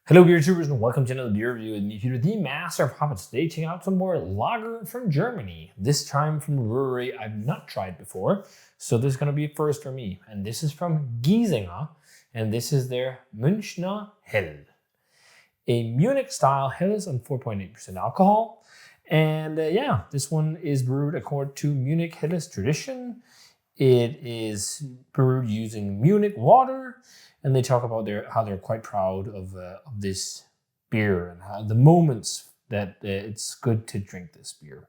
Hello beer tubers and welcome to another beer review with me, Peter, the master of hobbits. Today checking out some more lager from Germany. This time from a brewery I've not tried before, so this is going to be a first for me. And this is from Giesinger, and this is their Münchner Hell. A Munich style Helles on 4.8% alcohol. And this one is brewed according to Munich Helles tradition. It is brewed using Munich water. And they talk about how they're quite proud of this beer and how the moments that it's good to drink this beer.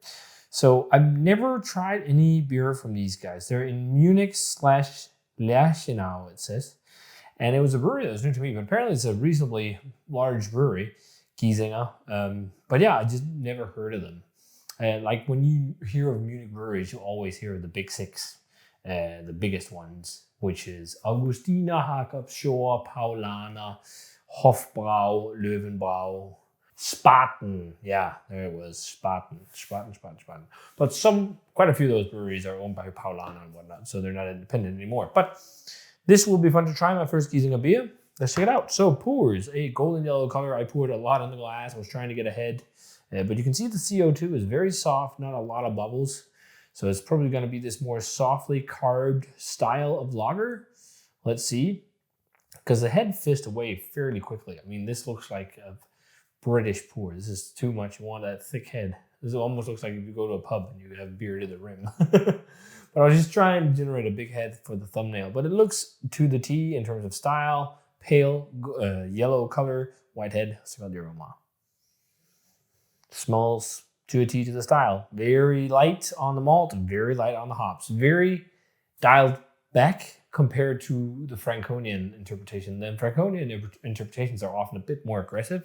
So I've never tried any beer from these guys. They're in Munich/Lerchenau, it says. And it was a brewery that was new to me, but apparently it's a reasonably large brewery, Giesinger. But yeah, I just never heard of them. Like when you hear of Munich breweries, you always hear of the big six, the biggest ones, which is Augustiner, Hakopsschor, Paulaner, Hofbrau, Löwenbrau, Spaten. Yeah, there it was, Spaten. But quite a few of those breweries are owned by Paulaner and whatnot, so they're not independent anymore. But this will be fun to try, my first Giesinger beer. Let's check it out. So pours, a golden yellow color. I poured a lot in the glass. I was trying to get ahead. But you can see the CO2 is very soft, not a lot of bubbles. So it's probably going to be this more softly carved style of lager. Let's see. Because the head fizzed away fairly quickly. I mean, this looks like a British pour. This is too much. You want that thick head. This almost looks like if you go to a pub and you have beer to the rim. But I was just trying to generate a big head for the thumbnail. But it looks to the T in terms of style. Pale, yellow color, white head. Smell the aroma. Smells to a T to the style. Very light on the malt, very light on the hops. Very dialed back compared to the Franconian interpretation. The Franconian interpretations are often a bit more aggressive.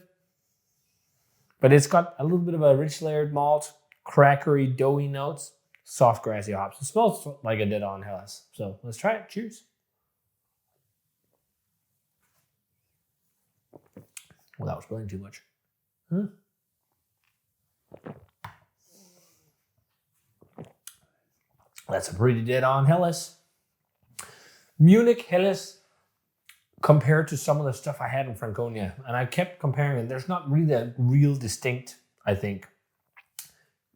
But it's got a little bit of a rich layered malt, crackery, doughy notes, soft grassy hops. It smells like a dead-on Helles. So let's try it. Cheers. Well, that was probably too much. That's a pretty dead-on Helles. Munich Helles compared to some of the stuff I had in Franconia. And I kept comparing it. There's not really a real distinct, I think,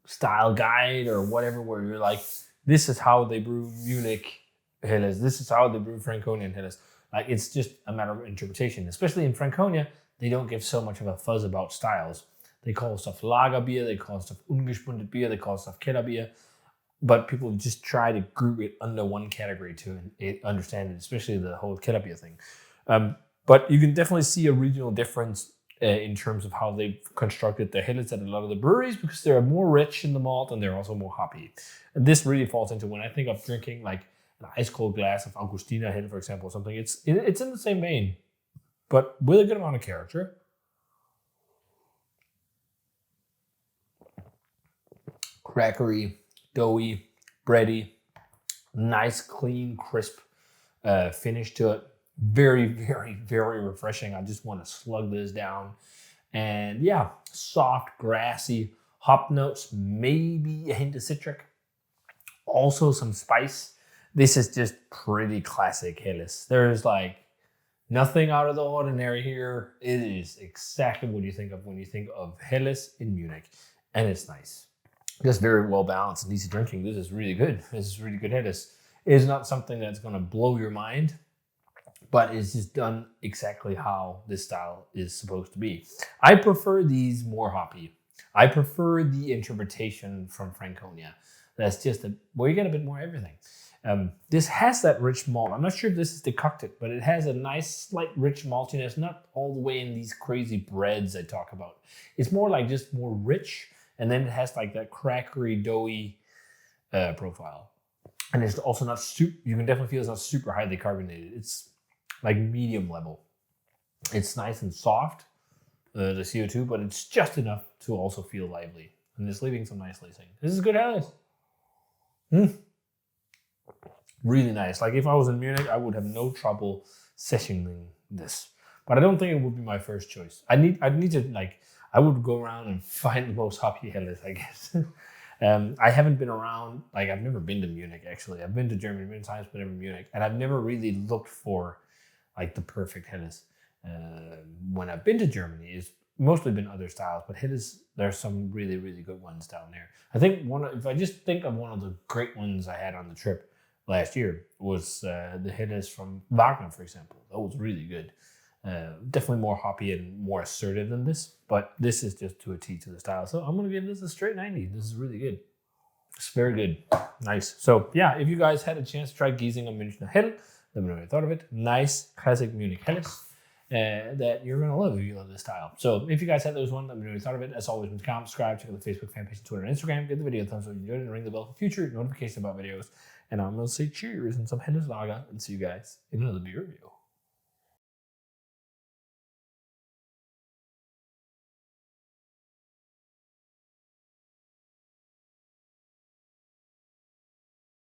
style guide or whatever where you're like, this is how they brew Munich Helles. This is how they brew Franconian Helles. Like, it's just a matter of interpretation. Especially in Franconia, they don't give so much of a fuzz about styles. They call stuff Lagerbier, they call stuff Ungespundet Bier, they call stuff Kellerbier. But people just try to group it under one category to understand it, especially the whole Kellerbier thing. But you can definitely see a regional difference in terms of how they've constructed the Helles at a lot of the breweries, because they're more rich in the malt and they're also more hoppy. And this really falls into when I think of drinking like an ice cold glass of Augustiner Hell, for example, or something. It's in the same vein, but with a good amount of character. Crackery, doughy, bready, nice, clean, crisp finish to it. Very, very, very refreshing. I just want to slug this down. And yeah, soft, grassy hop notes, maybe a hint of citric. Also some spice. This is just pretty classic Helles. There's like nothing out of the ordinary here. It is exactly what you think of when you think of Helles in Munich. And it's nice. Just very well balanced and easy drinking. This is really good. This is really good Helles. It is not something that's going to blow your mind, but it's just done exactly how this style is supposed to be. I prefer these more hoppy. I prefer the interpretation from Franconia. That's just where you get a bit more everything. This has that rich malt. I'm not sure if this is decocted, but it has a nice, slight rich maltiness, not all the way in these crazy breads I talk about. It's more like just more rich. And then it has like that crackery, doughy profile. And it's also not super, you can definitely feel it's not super highly carbonated. It's like medium level. It's nice and soft, the CO2, but it's just enough to also feel lively. And it's leaving some nice lacing. This is good Helles. Really nice. Like if I was in Munich, I would have no trouble sessioning this. But I don't think it would be my first choice. I'd need to like, I would go around and find the most hoppy Helles, I guess. I haven't been around, like I've never been to Munich actually. I've been to Germany many times, but never Munich. And I've never really looked for like the perfect Helles. when I've been to Germany. It's mostly been other styles, but there's some really, really good ones down there. I think if I just think of one of the great ones I had on the trip last year was the Helles from Wagner, for example. That was really good. Definitely more hoppy and more assertive than this, but this is just to a T to the style. So I'm going to give this a straight 90. This is really good. It's very good. Nice. So yeah, if you guys had a chance to try Giesinger Münchner Hell, let me know what you thought of it. Nice, classic Munich Helles that you're going to love if you love this style. So if you guys had those one, let me know what you thought of it. As always, comment, subscribe, check out the Facebook fan page, Twitter, and Instagram. Give the video a thumbs up if you enjoyed it, and ring the bell for future notifications about videos. And I'm going to say cheers and some Helles Lager, and see you guys in another beer review.